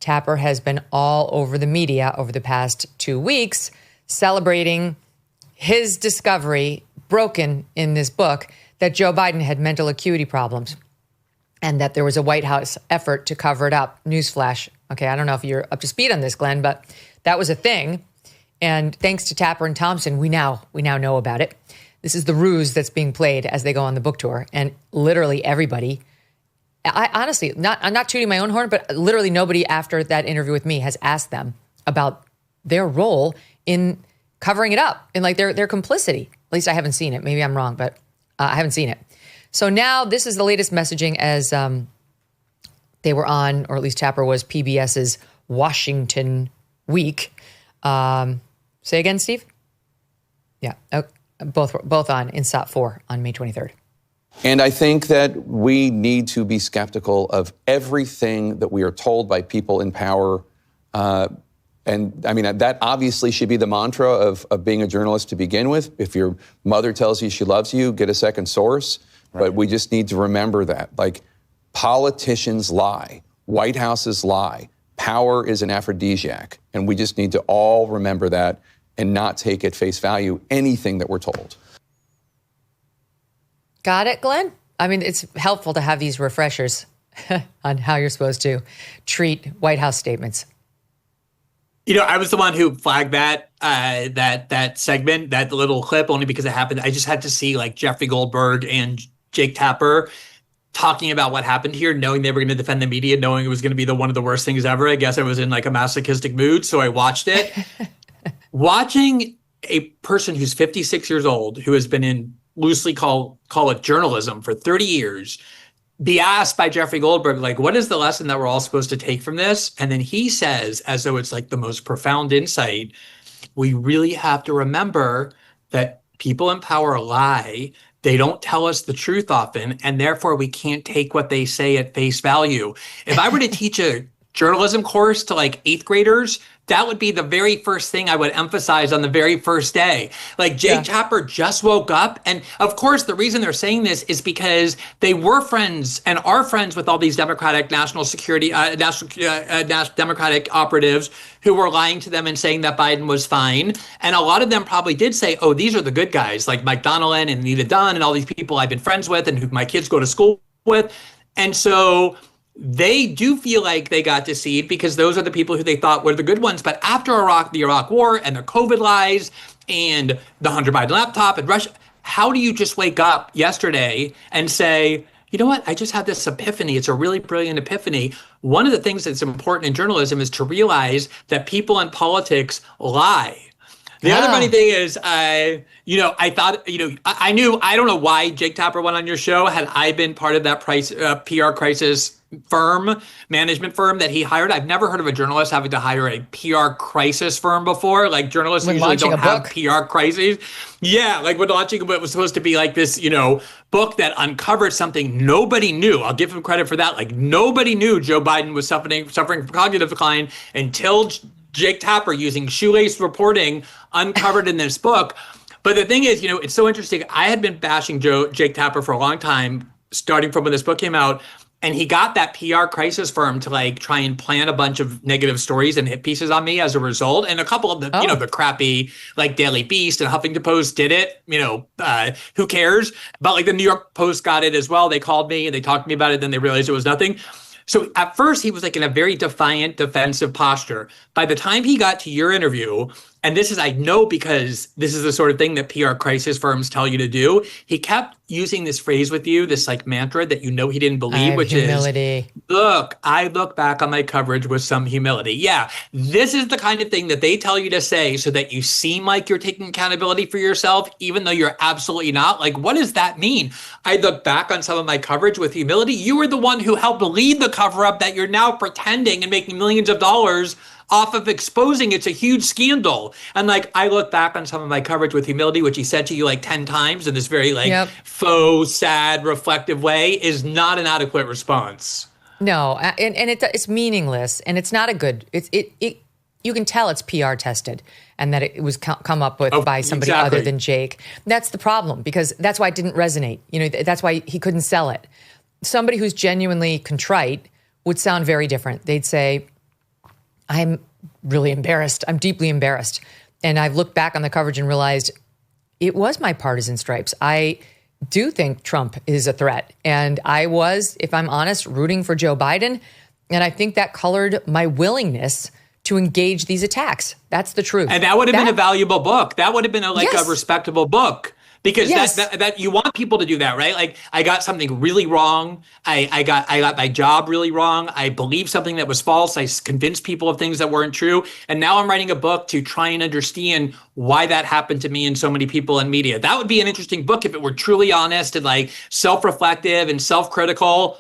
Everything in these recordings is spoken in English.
Tapper has been all over the media over the past 2 weeks, celebrating his discovery, broken in this book, that Joe Biden had mental acuity problems and that there was a White House effort to cover it up. Newsflash. Okay, I don't know if you're up to speed on this, Glenn, but that was a thing. And thanks to Tapper and Thompson, we now know about it. This is the ruse that's being played as they go on the book tour. And literally everybody, I honestly, I'm not tooting my own horn, but literally nobody after that interview with me has asked them about their role in covering it up and like their complicity. At least I haven't seen it. Maybe I'm wrong, but I haven't seen it. So now this is the latest messaging as they were on, or at least Tapper was, PBS's Washington Week. Say again, Steve? Yeah, both on in SOT 4 on May 23rd. And I think that we need to be skeptical of everything that we are told by people in power. And I mean, that obviously should be the mantra of being a journalist to begin with. If your mother tells you she loves you, get a second source. Right. But we just need to remember that. Like, politicians lie. White Houses lie. Power is an aphrodisiac. And we just need to all remember that and not take at face value anything that we're told. Got it, Glenn? I mean, it's helpful to have these refreshers on how you're supposed to treat White House statements. You know, I was the one who flagged that segment, that little clip, only because it happened. I just had to see like Jeffrey Goldberg and Jake Tapper talking about what happened here, knowing they were going to defend the media, knowing it was going to be one of the worst things ever. I guess I was in like a masochistic mood, so I watched it. Watching a person who's 56 years old, who has been in loosely call it journalism for 30 years, be asked by Jeffrey Goldberg, like, what is the lesson that we're all supposed to take from this? And then he says, as though it's like the most profound insight, we really have to remember that people in power lie. They don't tell us the truth often, and therefore we can't take what they say at face value. If I were to teach a journalism course to like 8th graders, that would be the very first thing I would emphasize on the very first day. Like Jake Tapper just woke up. And of course, the reason they're saying this is because they were friends and are friends with all these Democratic national security, Democratic operatives who were lying to them and saying that Biden was fine. And a lot of them probably did say, oh, these are the good guys, like Mike Donnellan and Anita Dunn and all these people I've been friends with and who my kids go to school with. And so they do feel like they got deceived because those are the people who they thought were the good ones. But after the Iraq War and the COVID lies and the Hunter Biden laptop and Russia, how do you just wake up yesterday and say, you know what, I just had this epiphany. It's a really brilliant epiphany. One of the things that's important in journalism is to realize that people in politics lie. The other funny thing is, I thought, I don't know why Jake Tapper went on your show. Had I been part of that PR crisis management firm that he hired, I've never heard of a journalist having to hire a PR crisis firm before. Like journalists usually don't have PR crises. Yeah, like when launching what was supposed to be like this, book that uncovered something nobody knew. I'll give him credit for that. Like nobody knew Joe Biden was suffering from cognitive decline until Jake Tapper, using shoelace reporting, uncovered in this book. But the thing is, it's so interesting. I had been bashing Jake Tapper for a long time, starting from when this book came out. And he got that PR crisis firm to like try and plan a bunch of negative stories and hit pieces on me as a result. And a couple of the, the crappy like Daily Beast and Huffington Post did it, who cares? But like the New York Post got it as well. They called me and they talked to me about it. Then they realized it was nothing. So at first he was like in a very defiant, defensive posture. By the time he got to your interview, and this is, I know because this is the sort of thing that PR crisis firms tell you to do, he kept using this phrase with you, this like mantra that he didn't believe, which humility. Look, I look back on my coverage with some humility. Yeah, this is the kind of thing that they tell you to say so that you seem like you're taking accountability for yourself, even though you're absolutely not. Like, what does that mean? I look back on some of my coverage with humility. You were the one who helped lead the cover-up that you're now pretending and making millions of dollars off of exposing. It's a huge scandal. And like, I look back on some of my coverage with humility, which he said to you like 10 times in this very faux, sad, reflective way, is not an adequate response. No, and it's meaningless, and it's not a good, you can tell it's PR tested and that it was come up with by somebody other than Jake. That's the problem, because that's why it didn't resonate. That's why he couldn't sell it. Somebody who's genuinely contrite would sound very different. They'd say, I'm really embarrassed. I'm deeply embarrassed. And I've looked back on the coverage and realized it was my partisan stripes. I do think Trump is a threat. And I was, if I'm honest, rooting for Joe Biden. And I think that colored my willingness to engage these attacks. That's the truth. And that would have been a valuable book. That would have been a respectable book. Because that you want people to do that, right? Like, I got something really wrong. I got my job really wrong. I believed something that was false. I convinced people of things that weren't true. And now I'm writing a book to try and understand why that happened to me and so many people in media. That would be an interesting book if it were truly honest and like self-reflective and self-critical.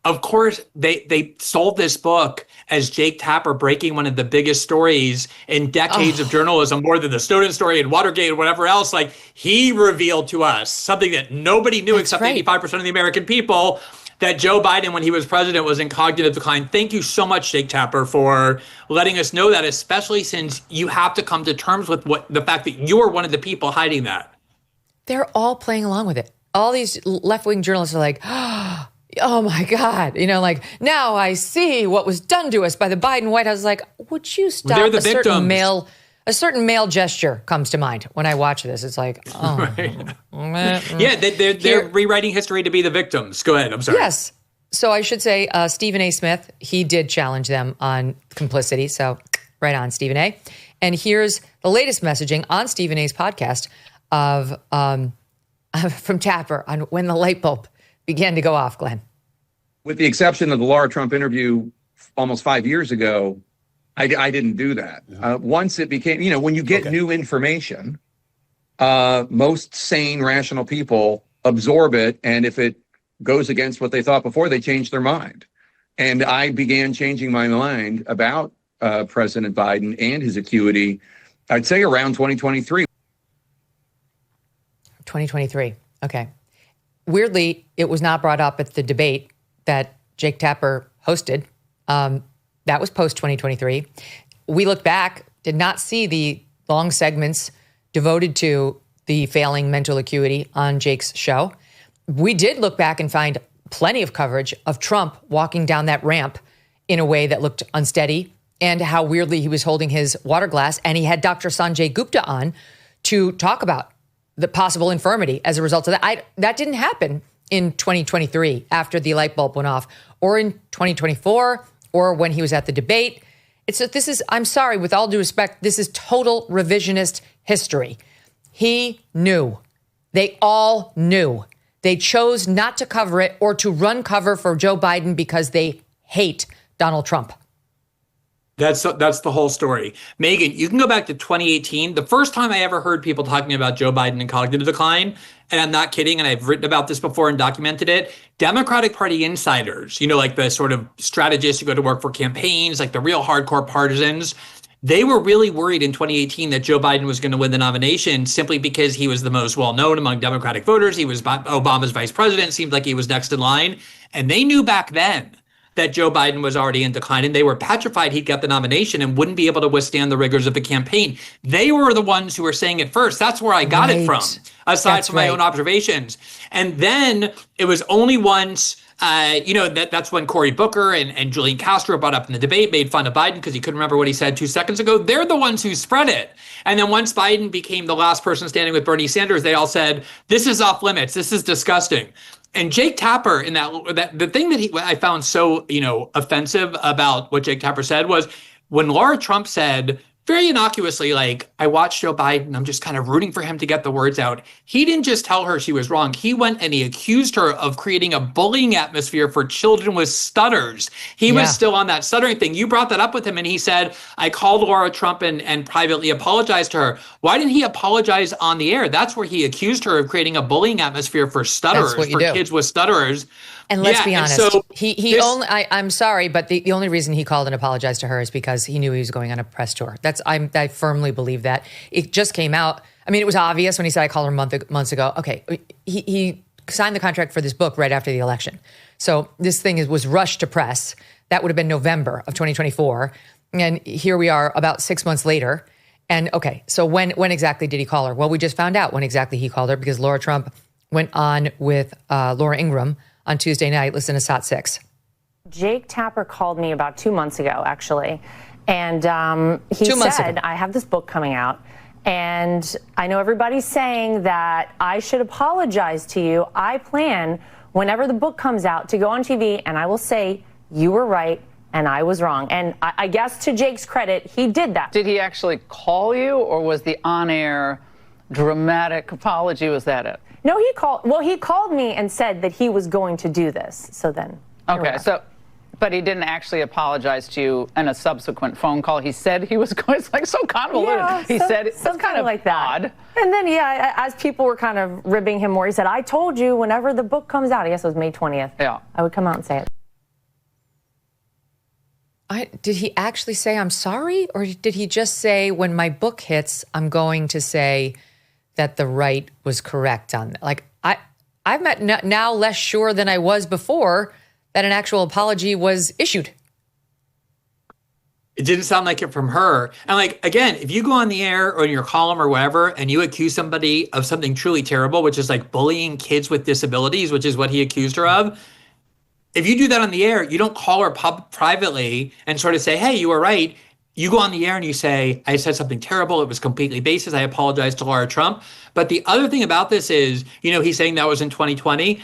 Of course, they sold this book as Jake Tapper breaking one of the biggest stories in decades of journalism, more than the Snowden story and Watergate and whatever else. Like, he revealed to us something that nobody knew except 85% of the American people, that Joe Biden, when he was president, was in cognitive decline. Thank you so much, Jake Tapper, for letting us know that, especially since you have to come to terms with the fact that you are one of the people hiding that. They're all playing along with it. All these left-wing journalists are like, oh my God, like, now I see what was done to us by the Biden White House. Like, would you stop? They're the victims. A certain male gesture comes to mind when I watch this. It's like, oh. Yeah, they're rewriting history to be the victims. Go ahead, I'm sorry. Yes. So I should say Stephen A. Smith, he did challenge them on complicity. So right on, Stephen A. And here's the latest messaging on Stephen A.'s podcast from Tapper on when the light bulb began to go off, Glenn. With the exception of the Laura Trump interview almost 5 years ago, I didn't do that. Once it became, when you get new information, most sane, rational people absorb it. And if it goes against what they thought before, they change their mind. And I began changing my mind about President Biden and his acuity, I'd say around 2023. 2023. Okay. Weirdly, it was not brought up at the debate that Jake Tapper hosted. That was post-2023. We look back, did not see the long segments devoted to the failing mental acuity on Jake's show. We did look back and find plenty of coverage of Trump walking down that ramp in a way that looked unsteady and how weirdly he was holding his water glass. And he had Dr. Sanjay Gupta on to talk about the possible infirmity as a result of that. That didn't happen in 2023 after the light bulb went off, or in 2024, or when he was at the debate. I'm sorry, with all due respect, this is total revisionist history. He knew. They all knew. They chose not to cover it or to run cover for Joe Biden because they hate Donald Trump. That's the whole story. Megyn, you can go back to 2018. The first time I ever heard people talking about Joe Biden and cognitive decline, and I'm not kidding, and I've written about this before and documented it, Democratic Party insiders, like the sort of strategists who go to work for campaigns, like the real hardcore partisans, they were really worried in 2018 that Joe Biden was going to win the nomination simply because he was the most well-known among Democratic voters. He was Obama's vice president, seemed like he was next in line. And they knew back then that Joe Biden was already in decline, and they were petrified he'd get the nomination and wouldn't be able to withstand the rigors of the campaign. They were the ones who were saying it first. That's where I got it from, aside from my own observations. And then it was only once, that's when Cory Booker and Julian Castro brought up in the debate, made fun of Biden because he couldn't remember what he said 2 seconds ago. They're the ones who spread it. And then once Biden became the last person standing with Bernie Sanders, they all said, this is off limits. This is disgusting. And Jake Tapper, in that the thing that I found so, offensive about what Jake Tapper said was when Laura Trump said, very innocuously, like, I watched Joe Biden, I'm just kind of rooting for him to get the words out. He didn't just tell her she was wrong. He went and he accused her of creating a bullying atmosphere for children with stutters. He was still on that stuttering thing. You brought that up with him and he said, I called Laura Trump and privately apologized to her. Why didn't he apologize on the air? That's where he accused her of creating a bullying atmosphere for stutterers, for kids with stutterers. And let's be honest, so I'm sorry, but the only reason he called and apologized to her is because he knew he was going on a press tour. I firmly believe that. It just came out. I mean, it was obvious when he said, I called her months ago. Okay, he signed the contract for this book right after the election. So this thing was rushed to press. That would have been November of 2024. And here we are about 6 months later. And okay, so when exactly did he call her? Well, we just found out when exactly he called her because Laura Trump went on with Laura Ingraham on Tuesday night. Listen to SOT 6. Jake Tapper called me about 2 months ago, actually, And he said, I have this book coming out, and I know everybody's saying that I should apologize to you. I plan, whenever the book comes out, to go on TV and I will say, you were right and I was wrong. And I guess to Jake's credit, he did that. Did he actually call you, or was the on-air dramatic apology, was that it? No, he called me and said that he was going to do this. So then. Okay, but he didn't actually apologize to you in a subsequent phone call. He said he was going, it's like so convoluted. Yeah, he said it's kind of like that. odd. And then, as people were kind of ribbing him more, he said, I told you whenever the book comes out, I guess it was May 20th, I would come out and say it. Did he actually say, I'm sorry? Or did he just say, when my book hits, I'm going to say that the right was correct on that? Like, I'm now less sure than I was before that an actual apology was issued. It didn't sound like it from her. And like, again, if you go on the air or in your column or whatever, and you accuse somebody of something truly terrible, which is like bullying kids with disabilities, which is what he accused her of. If you do that on the air, you don't call her privately and sort of say, hey, you were right. You go on the air and you say, I said something terrible. It was completely baseless. I apologize to Laura Trump. But the other thing about this is, he's saying that was in 2020.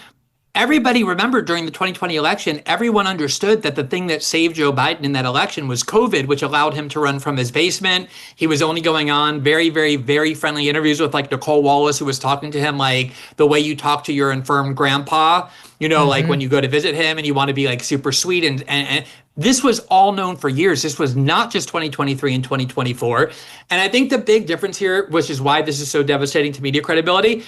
Everybody remembered during the 2020 election, everyone understood that the thing that saved Joe Biden in that election was COVID, which allowed him to run from his basement. He was only going on very, very, very friendly interviews with like Nicole Wallace, who was talking to him like the way you talk to your infirm grandpa, like when you go to visit him and you want to be like super sweet. And this was all known for years. This was not just 2023 and 2024. And I think the big difference here, which is why this is so devastating to media credibility,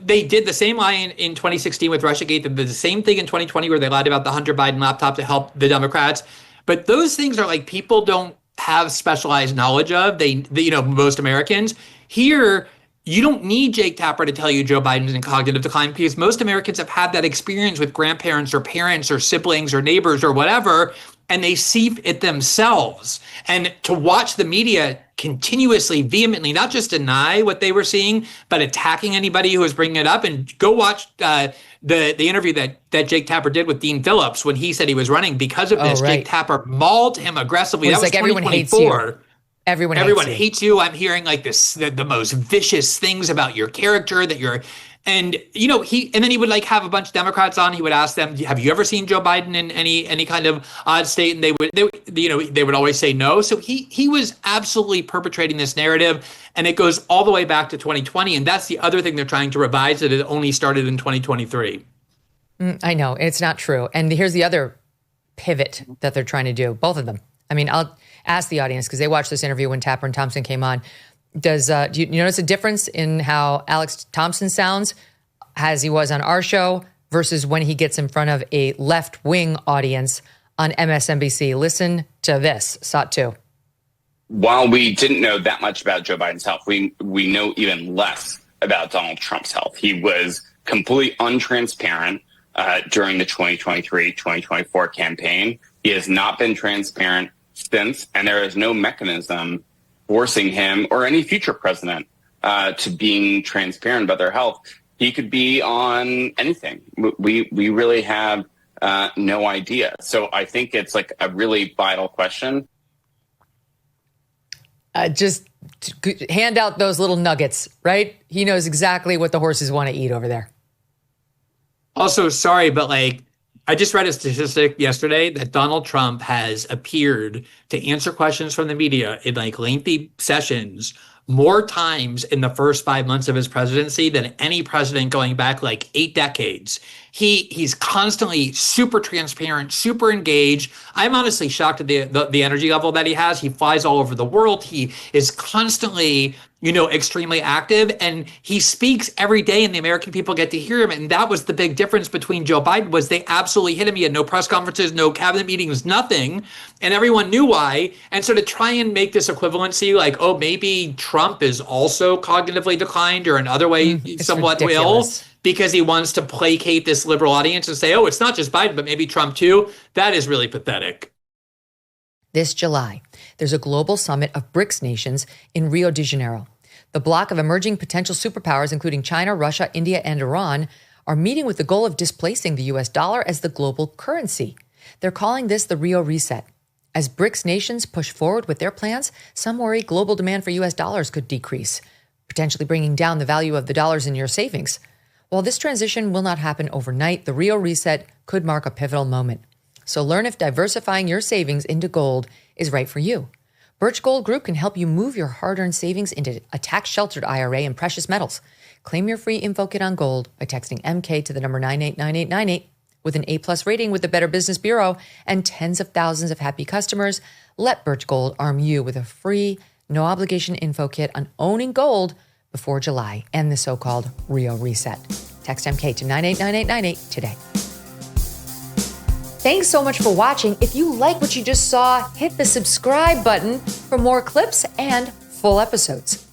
they did the same lie in 2016 with Russiagate. They did the same thing in 2020 where they lied about the Hunter Biden laptop to help the Democrats. But those things are like people don't have specialized knowledge of. They most Americans. Here, you don't need Jake Tapper to tell you Joe Biden's in cognitive decline because most Americans have had that experience with grandparents or parents or siblings or neighbors or whatever, and they see it themselves. And to watch the media continuously, vehemently, not just deny what they were seeing, but attacking anybody who was bringing it up. And go watch the interview that Jake Tapper did with Dean Phillips when he said he was running because of this. Right. Jake Tapper mauled him aggressively. That was like everyone hates you. Everyone hates you. I'm hearing like this, the most vicious things about your character that you're. And, and then he would like have a bunch of Democrats on. He would ask them, have you ever seen Joe Biden in any kind of odd state? And they would always say no. So he was absolutely perpetrating this narrative, and it goes all the way back to 2020. And that's the other thing they're trying to revise, that it only started in 2023. I know it's not true. And here's the other pivot that they're trying to do. Both of them. I mean, I'll ask the audience because they watched this interview when Tapper and Thompson came on. Do you notice a difference in how Alex Thompson sounds as he was on our show versus when he gets in front of a left-wing audience on MSNBC? Listen to this, SOT 2. While we didn't know that much about Joe Biden's health, we know even less about Donald Trump's health. He was completely untransparent during the 2023-2024 campaign. He has not been transparent since, and there is no mechanism forcing him or any future president to being transparent about their health. He could be on anything. We really have no idea. So I think it's like a really vital question. Just hand out those little nuggets, right? He knows exactly what the horses want to eat over there. Also, sorry, but I just read a statistic yesterday that Donald Trump has appeared to answer questions from the media in lengthy sessions more times in the first 5 months of his presidency than any president going back 8 decades. He's constantly super transparent, super engaged. I'm honestly shocked at the energy level that he has. He flies all over the world. He is constantly, extremely active, and he speaks every day, and the American people get to hear him. And that was the big difference between Joe Biden, was they absolutely hit him. He had no press conferences, no cabinet meetings, nothing. And everyone knew why. And so to try and make this equivalency, maybe Trump is also cognitively declined or in other way somewhat ill because he wants to placate this liberal audience and say, oh, it's not just Biden, but maybe Trump too. That is really pathetic. This July, there's a global summit of BRICS nations in Rio de Janeiro. The bloc of emerging potential superpowers, including China, Russia, India, and Iran, are meeting with the goal of displacing the U.S. dollar as the global currency. They're calling this the Rio Reset. As BRICS nations push forward with their plans, some worry global demand for U.S. dollars could decrease, potentially bringing down the value of the dollars in your savings. While this transition will not happen overnight, the real reset could mark a pivotal moment. So learn if diversifying your savings into gold is right for you. Birch Gold Group can help you move your hard-earned savings into a tax-sheltered IRA in precious metals. Claim your free info kit on gold by texting MK to the number 989898. With an A+ rating with the Better Business Bureau and tens of thousands of happy customers, let Birch Gold arm you with a free, no-obligation info kit on owning gold before July and the so-called Real Reset. Text MK to 989898 today. Thanks so much for watching. If you like what you just saw, hit the subscribe button for more clips and full episodes.